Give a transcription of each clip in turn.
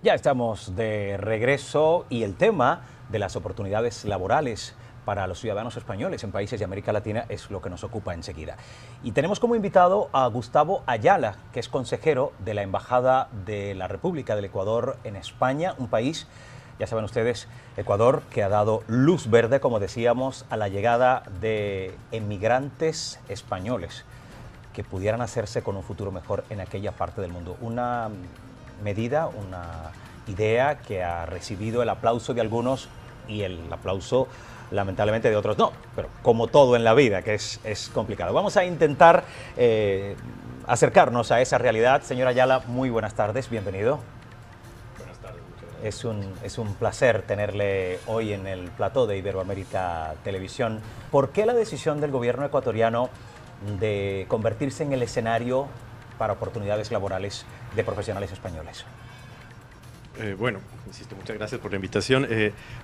Ya estamos de regreso y el tema de las oportunidades laborales para los ciudadanos españoles en países de América Latina es lo que nos ocupa enseguida. Y tenemos como invitado a Gustavo Ayala, que es consejero de la Embajada de la República del Ecuador en España, un país, ya saben ustedes, Ecuador, que ha dado luz verde, como decíamos, a la llegada de emigrantes españoles que pudieran hacerse con un futuro mejor en aquella parte del mundo. Una medida, una idea que ha recibido el aplauso de algunos y el aplauso lamentablemente de otros no, pero como todo en la vida, que es complicado. Vamos a intentar acercarnos a esa realidad. Señor Ayala, muy buenas tardes, bienvenido. Buenas tardes, muchas gracias. Es un placer tenerle hoy en el plató de Iberoamérica Televisión. ¿Por qué la decisión del gobierno ecuatoriano de convertirse en el escenario para oportunidades laborales de profesionales españoles? Bueno, insisto, muchas gracias por la invitación.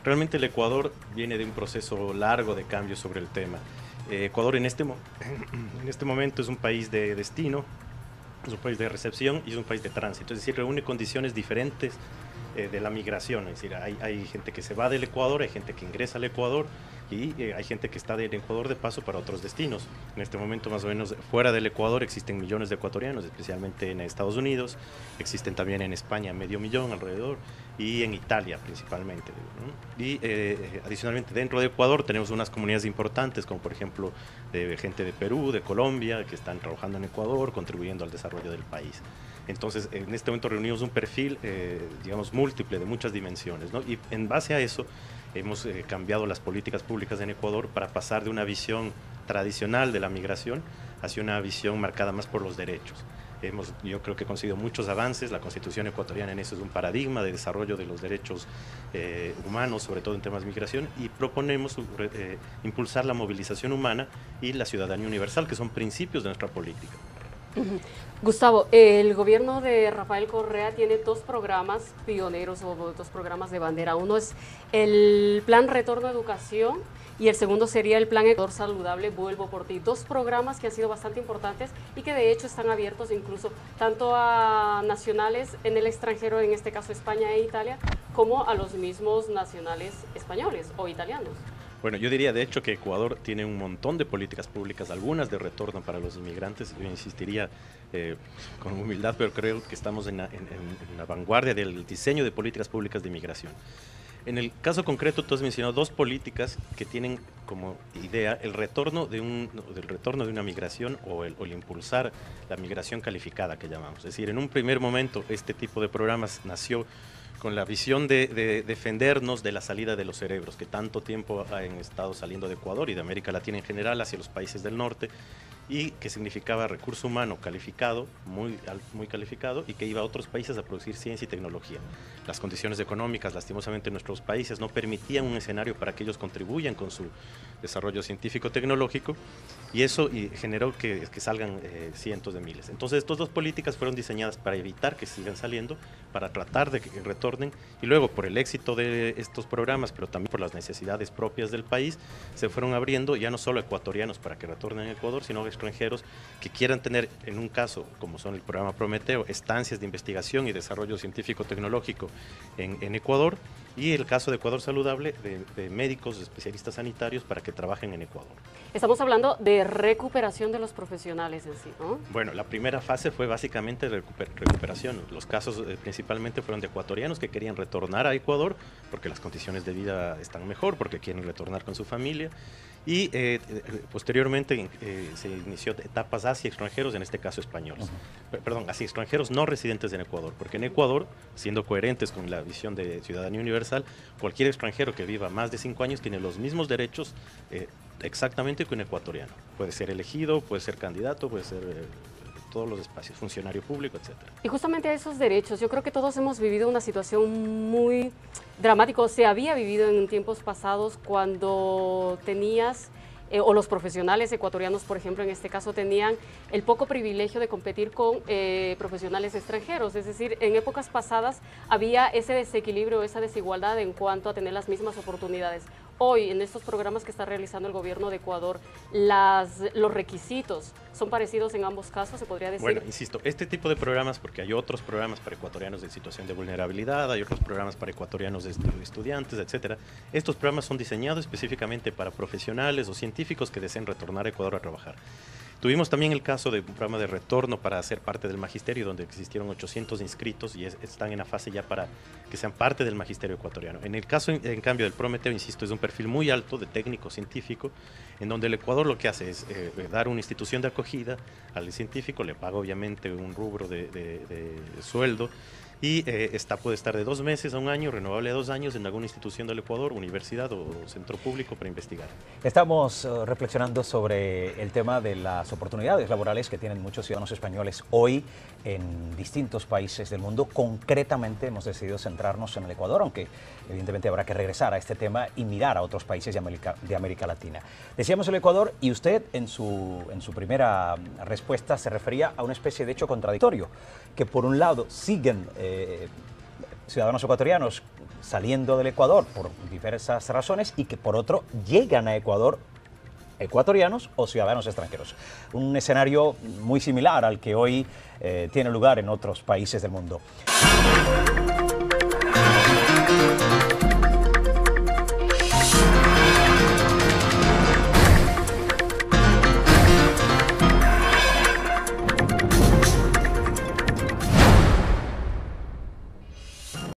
Realmente el Ecuador viene de un proceso largo de cambio sobre el tema. Ecuador en este momento es un país de destino, es un país de recepción y es un país de tránsito, es decir, reúne condiciones diferentes de la migración, es decir, hay gente que se va del Ecuador, hay gente que ingresa al Ecuador y hay gente que está del Ecuador de paso para otros destinos. En este momento, más o menos, fuera del Ecuador existen millones de ecuatorianos, especialmente en Estados Unidos, existen también en España 500.000 alrededor y en Italia principalmente, ¿no? Y adicionalmente dentro de Ecuador tenemos unas comunidades importantes, como por ejemplo de gente de Perú, de Colombia, que están trabajando en Ecuador, contribuyendo al desarrollo del país. Entonces, en este momento reunimos un perfil, digamos, múltiple, de muchas dimensiones, ¿no? Y en base a eso hemos cambiado las políticas públicas en Ecuador para pasar de una visión tradicional de la migración hacia una visión marcada más por los derechos. Yo creo que he conseguido muchos avances. La Constitución ecuatoriana en eso es un paradigma de desarrollo de los derechos humanos, sobre todo en temas de migración, y proponemos impulsar la movilización humana y la ciudadanía universal, que son principios de nuestra política. Gustavo, el gobierno de Rafael Correa tiene dos programas pioneros o dos programas de bandera. Uno es el Plan Retorno a Educación y el segundo sería el Plan Ecuador Saludable, Vuelvo por Ti. Dos programas que han sido bastante importantes y que de hecho están abiertos incluso tanto a nacionales en el extranjero, en este caso España e Italia, como a los mismos nacionales españoles o italianos. Bueno, yo diría de hecho que Ecuador tiene un montón de políticas públicas, algunas de retorno para los inmigrantes. Yo insistiría con humildad, pero creo que estamos en la vanguardia del diseño de políticas públicas de inmigración. En el caso concreto, tú has mencionado dos políticas que tienen como idea el retorno de una migración o el impulsar la migración calificada que llamamos. Es decir, en un primer momento este tipo de programas nació con la visión de defendernos de la salida de los cerebros que tanto tiempo han estado saliendo de Ecuador y de América Latina en general hacia los países del norte, y que significaba recurso humano calificado, muy calificado, y que iba a otros países a producir ciencia y tecnología. Las condiciones económicas, lastimosamente, en nuestros países no permitían un escenario para que ellos contribuyan con su desarrollo científico-tecnológico, y eso generó que salgan cientos de miles. Entonces, estas dos políticas fueron diseñadas para evitar que sigan saliendo, para tratar de que retornen, y luego, por el éxito de estos programas, pero también por las necesidades propias del país, se fueron abriendo ya no solo a ecuatorianos para que retornen a Ecuador, sino a extranjeros que quieran tener, en un caso como son el programa Prometeo, estancias de investigación y desarrollo científico-tecnológico en Ecuador, y el caso de Ecuador Saludable, de médicos, de especialistas sanitarios para que trabajen en Ecuador. Estamos hablando de recuperación de los profesionales en sí, ¿no? Bueno, la primera fase fue básicamente recuperación. Los casos principalmente fueron de ecuatorianos que querían retornar a Ecuador porque las condiciones de vida están mejor, porque quieren retornar con su familia. Y posteriormente se inició etapas hacia extranjeros, en este caso españoles. Perdón, hacia extranjeros no residentes en Ecuador, porque en Ecuador, siendo coherentes con la visión de ciudadanía universal, cualquier extranjero que viva más de 5 años tiene los mismos derechos exactamente que un ecuatoriano. Puede ser elegido, puede ser candidato, puede ser todos los espacios, funcionario público, etcétera. Y justamente a esos derechos, yo creo que todos hemos vivido una situación muy dramática, se había vivido en tiempos pasados cuando tenías, o los profesionales ecuatorianos, por ejemplo, en este caso, tenían el poco privilegio de competir con profesionales extranjeros. Es decir, en épocas pasadas había ese desequilibrio, esa desigualdad en cuanto a tener las mismas oportunidades. hoy en estos programas que está realizando el gobierno de Ecuador, los requisitos son parecidos en ambos casos, se podría decir? Bueno, insisto, este tipo de programas, porque hay otros programas para ecuatorianos en situación de vulnerabilidad, hay otros programas para ecuatorianos estudiantes, etcétera. Estos programas son diseñados específicamente para profesionales o científicos que deseen retornar a Ecuador a trabajar. Tuvimos también el caso de un programa de retorno para ser parte del magisterio, donde existieron 800 inscritos y están en la fase ya para que sean parte del magisterio ecuatoriano. En el caso, en cambio, del Prometeo, insisto, es un perfil muy alto de técnico científico, en donde el Ecuador lo que hace es dar una institución de acogida al científico, le paga obviamente un rubro de sueldo, y puede estar de 2 meses a 1 año, renovable a 2 años en alguna institución del Ecuador, universidad o centro público para investigar. Estamos reflexionando sobre el tema de las oportunidades laborales que tienen muchos ciudadanos españoles hoy en distintos países del mundo. Concretamente hemos decidido centrarnos en el Ecuador, aunque evidentemente habrá que regresar a este tema y mirar a otros países de América Latina. Decíamos el Ecuador y usted en su primera respuesta se refería a una especie de hecho contradictorio, que por un lado siguen ciudadanos ecuatorianos saliendo del Ecuador por diversas razones y que por otro llegan a Ecuador ecuatorianos o ciudadanos extranjeros. Un escenario muy similar al que hoy tiene lugar en otros países del mundo.